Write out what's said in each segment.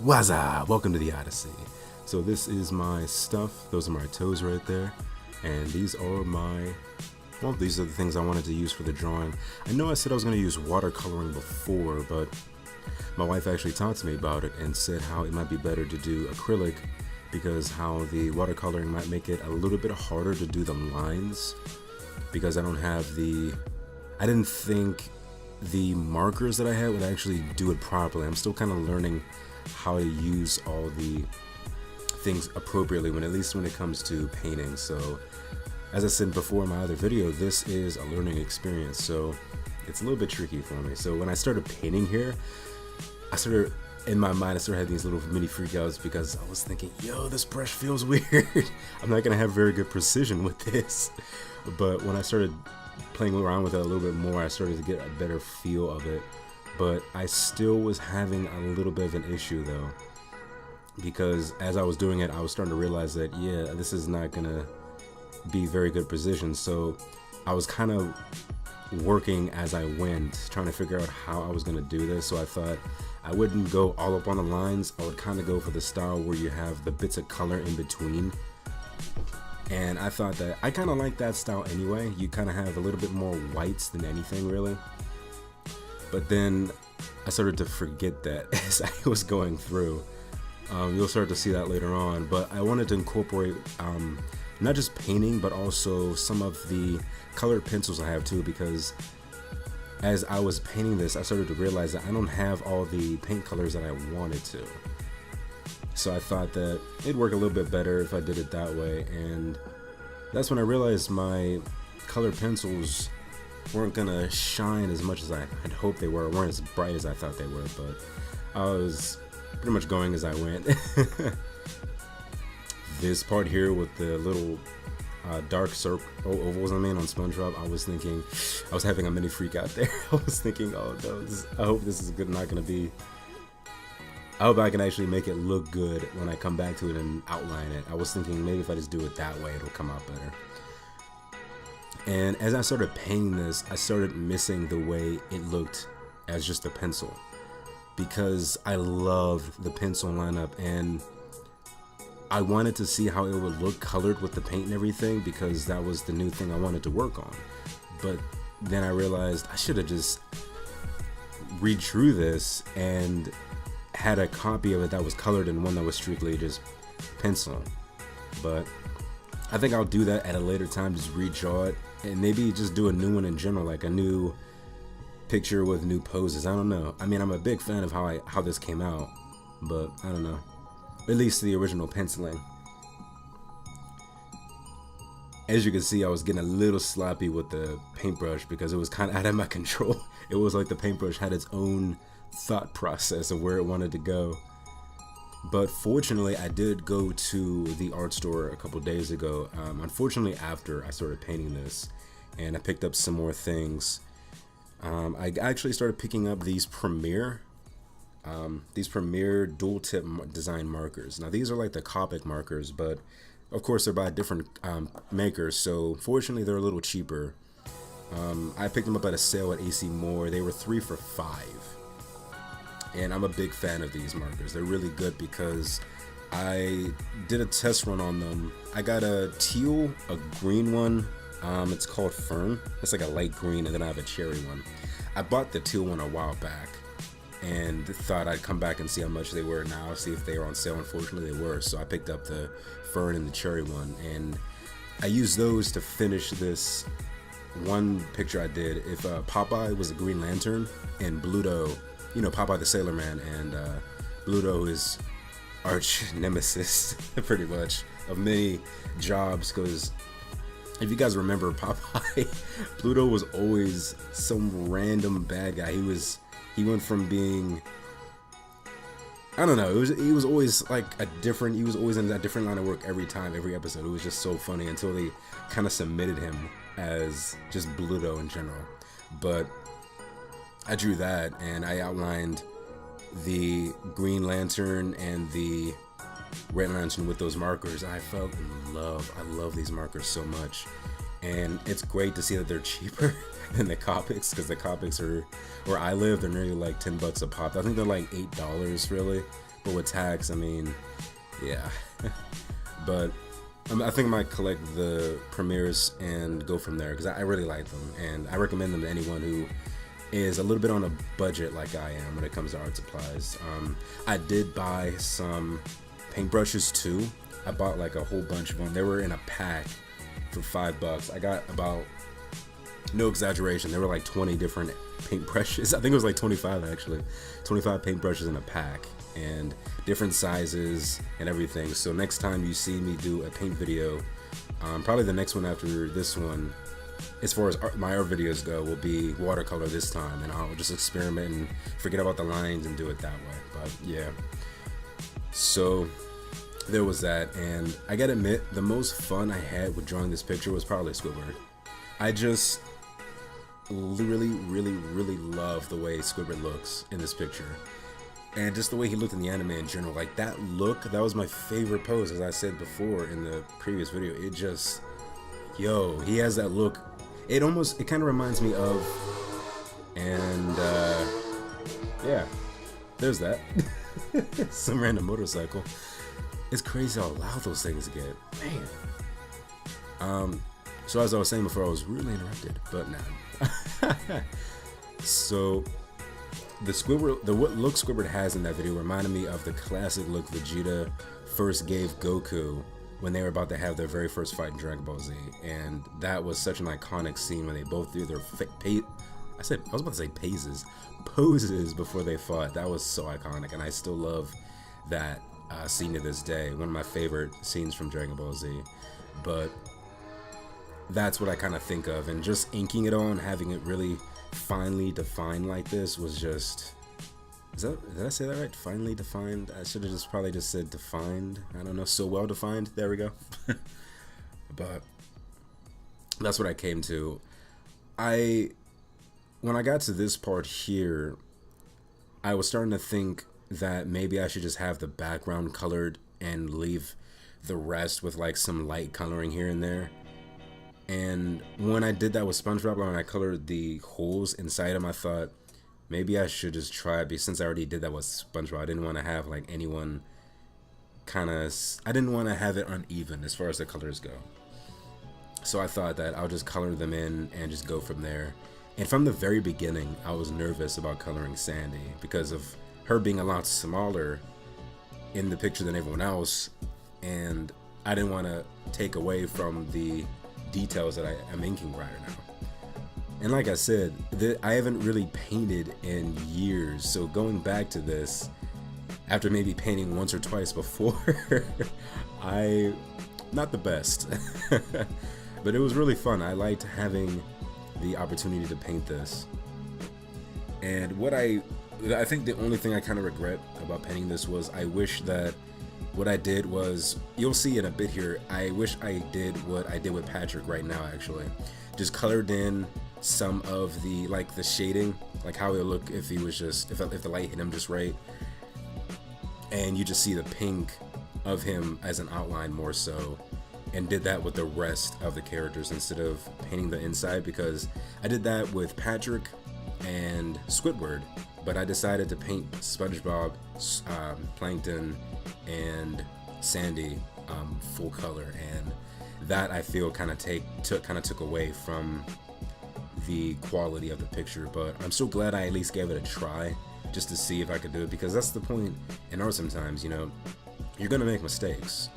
What's up? Welcome to the Odyssey. So this is my stuff. Those are my toes right there. And these are these are the things I wanted to use for the drawing. I know I said I was going to use watercoloring before, but my wife actually talked to me about it and said how it might be better to do acrylic because how the watercoloring might make it a little bit harder to do the lines because I didn't think the markers that I had would actually do it properly. I'm still kind of learning how to use all the things appropriately at least when it comes to painting. So as I said before in my other video, this is a learning experience, so it's a little bit tricky for me. So when I started painting here, in my mind I started having these little mini freakouts because I was thinking, yo, this brush feels weird. I'm not gonna have very good precision with this. But when I started playing around with it a little bit more, I started to get a better feel of it. But I still was having a little bit of an issue though, because as I was doing it, I was starting to realize that, yeah, this is not gonna be very good precision. So I was kind of working as I went, trying to figure out how I was gonna do this. So I thought I wouldn't go all up on the lines. I would kind of go for the style where you have the bits of color in between. And I thought that I kind of like that style anyway. You kind of have a little bit more whites than anything really. But then I started to forget that as I was going through. You'll start to see that later on. But I wanted to incorporate not just painting, but also some of the colored pencils I have too, because as I was painting this, I started to realize that I don't have all the paint colors that I wanted to. So I thought that it'd work a little bit better if I did it that way. And that's when I realized my colored pencils weren't gonna shine as much as I had hoped they were, weren't as bright as I thought they were, but I was pretty much going as I went. This part here with the little dark circle ovals on Spongebob, I was having a mini freak out there. I was thinking, oh no, I hope this is not gonna be, I hope I can actually make it look good when I come back to it and outline it. I was thinking maybe if I just do it that way, it'll come out better. And as I started painting this, I started missing the way it looked as just a pencil, because I love the pencil lineup and I wanted to see how it would look colored with the paint and everything, because that was the new thing I wanted to work on. But then I realized I should have just redrew this and had a copy of it that was colored and one that was strictly just pencil. But I think I'll do that at a later time, just redraw it and maybe just do a new one in general, like a new picture with new poses. I don't know. I mean, I'm a big fan of how this came out, but I don't know. At least the original penciling. As you can see, I was getting a little sloppy with the paintbrush because it was kind of out of my control. It was like the paintbrush had its own thought process of where it wanted to go. But fortunately, I did go to the art store a couple days ago. Unfortunately, after I started painting this, and I picked up some more things. I actually started picking up these Premier dual tip design markers. Now these are like the Copic markers, but of course they're by different makers. So fortunately, they're a little cheaper. I picked them up at a sale at AC Moore. They were 3 for $5. And I'm a big fan of these markers. They're really good because I did a test run on them. I got a teal, a green one. It's called Fern. It's like a light green, and then I have a cherry one. I bought the teal one a while back and thought I'd come back and see how much they were now, see if they were on sale. Unfortunately, they were. So I picked up the Fern and the cherry one, and I used those to finish this one picture I did. If Popeye was a Green Lantern and Bluto, you know, Popeye the Sailor Man, and Bluto is arch nemesis, pretty much, of many jobs. Because if you guys remember Popeye, Bluto was always some random bad guy. He went from being, I don't know, he was always like he was always in a different line of work every episode. It was just so funny until they kind of submitted him as just Bluto in general. But I drew that and I outlined the Green Lantern and the Red Lantern with those markers. I fell in love. I love these markers so much. And it's great to see that they're cheaper than the Copics, because the Copics are, where I live, they're nearly like $10 a pop. I think they're like $8 really. But with tax, I mean, yeah. But I think I might collect the premieres and go from there because I really like them, and I recommend them to anyone who is a little bit on a budget like I am when it comes to art supplies. I did buy some paintbrushes too. I bought like a whole bunch of them. They were in a pack for $5. I got about, no exaggeration, there were like 20 different paintbrushes. I think it was like 25 actually. 25 paintbrushes in a pack, and different sizes and everything. So next time you see me do a paint video, probably the next one after this one, as far as my art videos go, will be watercolor this time, and I'll just experiment and forget about the lines and do it that way. But yeah, so there was that, and I gotta admit, the most fun I had with drawing this picture was probably Squidward. I just really love the way Squidward looks in this picture, and just the way he looked in the anime in general. Like that look, that was my favorite pose, as I said before in the previous video. It just, yo, he has that look. It kind of reminds me of, and yeah, there's that. Some random motorcycle. It's crazy how loud those things get, man. So as I was saying before, I was really interrupted, but nah. So the look Squidward has in that video reminded me of the classic look Vegeta first gave Goku when they were about to have their very first fight in Dragon Ball Z, and that was such an iconic scene when they both threw their poses before they fought. That was so iconic, and I still love that scene to this day. One of my favorite scenes from Dragon Ball Z. But that's what I kind of think of, and just inking it on, having it really finely defined like this was just, did I say that right? Finely defined? I should have probably just said defined. I don't know, so well defined. There we go. But that's what I came to. When I got to this part here, I was starting to think that maybe I should just have the background colored and leave the rest with like some light coloring here and there. And when I did that with Spongebob, when I colored the holes inside him, I thought maybe I should just try it, since I already did that with Spongebob. I didn't want to have like anyone I didn't want to have it uneven as far as the colors go. So I thought that I'll just color them in and just go from there. And from the very beginning, I was nervous about coloring Sandy because of her being a lot smaller in the picture than everyone else, and I didn't want to take away from the details that I am inking right now. And like I said, I haven't really painted in years, so going back to this after maybe painting once or twice before, not the best. But it was really fun. I liked having the opportunity to paint this. And what I think the only thing I kind of regret about painting this was I wish that what I did was, you'll see in a bit here, I wish I did what I did with Patrick right now actually. Just colored in some of the, like the shading, like how it would look if he was just, if the light hit him just right. And you just see the pink of him as an outline more so, and did that with the rest of the characters instead of painting the inside, because I did that with Patrick and Squidward, but I decided to paint SpongeBob, Plankton, and Sandy full color, and that I feel kind of took away from the quality of the picture. But I'm so glad I at least gave it a try just to see if I could do it, because that's the point in art sometimes, you know, you're gonna make mistakes,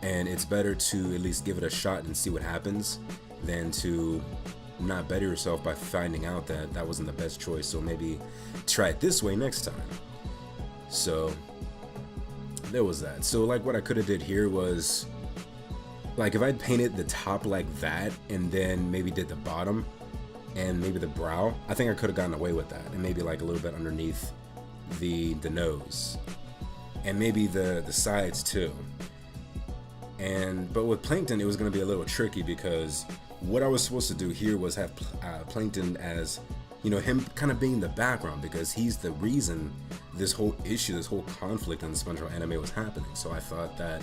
and it's better to at least give it a shot and see what happens than to not better yourself by finding out that that wasn't the best choice, so maybe try it this way next time. So there was that. So like what I could have did here was, like if I'd painted the top like that and then maybe did the bottom and maybe the brow, I think I could have gotten away with that, and maybe like a little bit underneath the nose and maybe the sides too. But with Plankton, it was going to be a little tricky, because what I was supposed to do here was have Plankton as, you know, him kind of being the background, because he's the reason this whole issue, this whole conflict in the SpongeBob anime was happening. So I thought that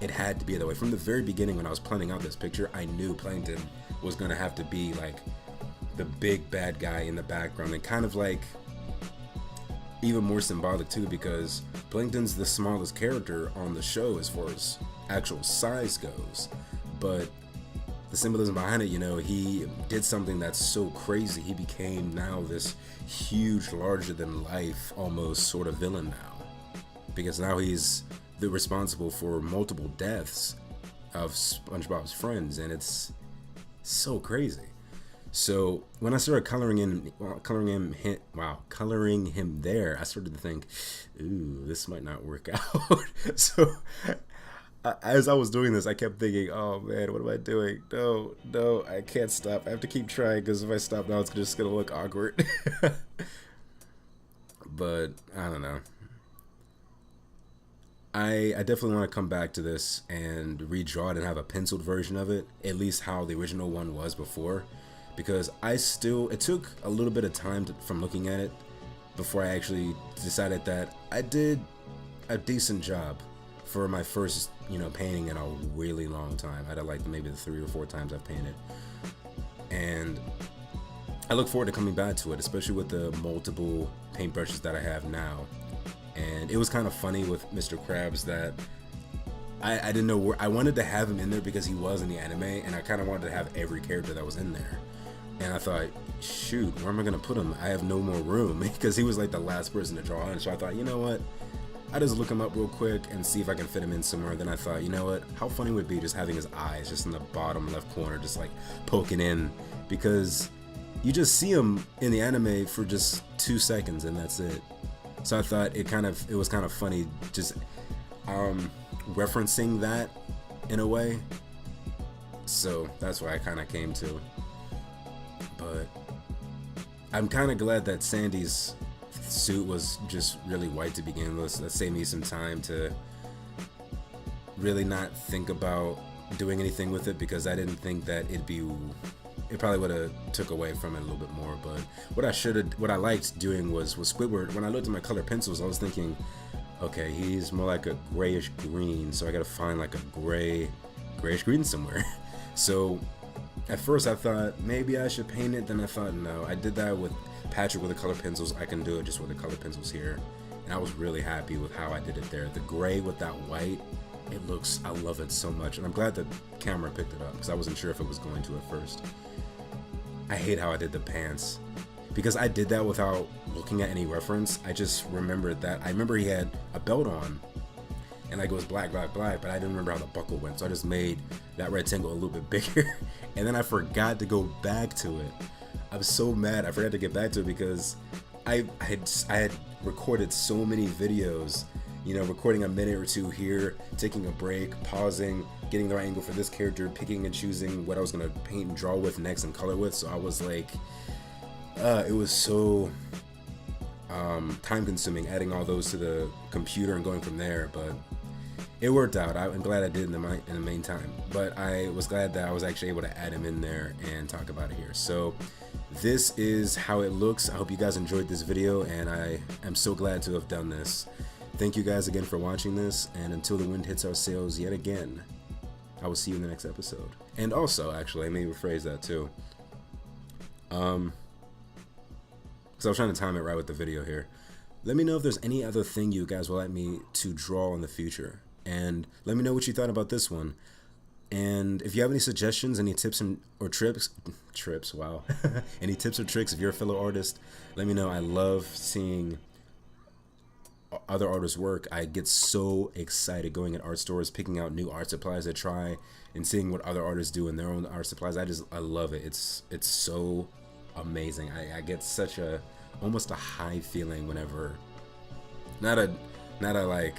it had to be that way. From the very beginning when I was planning out this picture, I knew Plankton was going to have to be like the big bad guy in the background, and kind of like even more symbolic too, because Plankton's the smallest character on the show as far as actual size goes, but the symbolism behind it, you know, he did something that's so crazy. He became now this huge, larger than life, almost sort of villain now, because now he's the responsible for multiple deaths of SpongeBob's friends, and it's so crazy. So when I started coloring him there, I started to think, ooh, this might not work out. So as I was doing this, I kept thinking, oh man, what am I doing? No, I can't stop. I have to keep trying, because if I stop now, it's just gonna look awkward. But I don't know. I definitely want to come back to this and redraw it and have a penciled version of it, at least how the original one was before, because it took a little bit of time from looking at it before I actually decided that I did a decent job for my first, you know, painting in a really long time. I'd like maybe the 3 or 4 times I've painted, and I look forward to coming back to it, especially with the multiple paintbrushes that I have now. And it was kind of funny with Mr. Krabs that I didn't know where I wanted to have him in there, because he was in the anime, and I kind of wanted to have every character that was in there. And I thought, shoot, where am I gonna put him? I have no more room, because he was like the last person to draw in. So I thought, you know what? I just look him up real quick and see if I can fit him in somewhere. Then I thought, you know what? How funny would it be just having his eyes just in the bottom left corner, just like poking in, because you just see him in the anime for just 2 seconds and that's it. So I thought it was kind of funny just referencing that in a way. So that's why I kind of came to. But I'm kind of glad that Sandy's suit was just really white to begin with. That saved me some time to really not think about doing anything with it, because I didn't think that it probably would have took away from it a little bit more. But what I liked doing was Squidward. When I looked at my color pencils, I was thinking, okay, he's more like a grayish green, so I gotta find like a grayish green somewhere. So at first I thought maybe I should paint it, then I thought no, I did that with Patrick with the color pencils, I can do it just with the color pencils here. And I was really happy with how I did it there. The gray with that white, I love it so much, and I'm glad the camera picked it up, because I wasn't sure if it was going to at first. I hate how I did the pants, because I did that without looking at any reference. I just remembered that, I remember he had a belt on, and like it was black, but I didn't remember how the buckle went, so I just made that rectangle a little bit bigger, and then I forgot to go back to it. I'm so mad I forgot to get back to it, because I had recorded so many videos, you know, recording a minute or two here, taking a break, pausing, getting the right angle for this character, picking and choosing what I was gonna paint and draw with next and color with. So I was like, it was so time consuming adding all those to the computer and going from there, but it worked out. I'm glad I did in the meantime, but I was glad that I was actually able to add him in there and talk about it here. So this is how it looks. I hope you guys enjoyed this video, and I am so glad to have done this. Thank you guys again for watching this, and until the wind hits our sails yet again, I will see you in the next episode. And also, actually, I may rephrase that too. Because I was trying to time it right with the video here. Let me know if there's any other thing you guys would like me to draw in the future. And let me know what you thought about this one. And if you have any suggestions, any tips or trips, wow. Any tips or tricks if you're a fellow artist, let me know. I love seeing other artists' work. I get so excited going at art stores, picking out new art supplies to try, and seeing what other artists do in their own art supplies. I love it. It's so amazing. I get such almost a high feeling whenever, not a like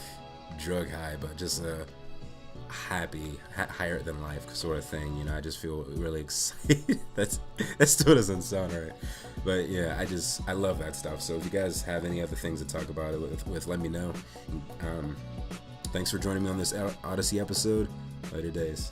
drug high, but just a happy, higher than life sort of thing, you know. I just feel really excited. that still doesn't sound right, but yeah, I love that stuff. So if you guys have any other things to talk about it with, let me know. Thanks for joining me on this Odyssey episode. Later days.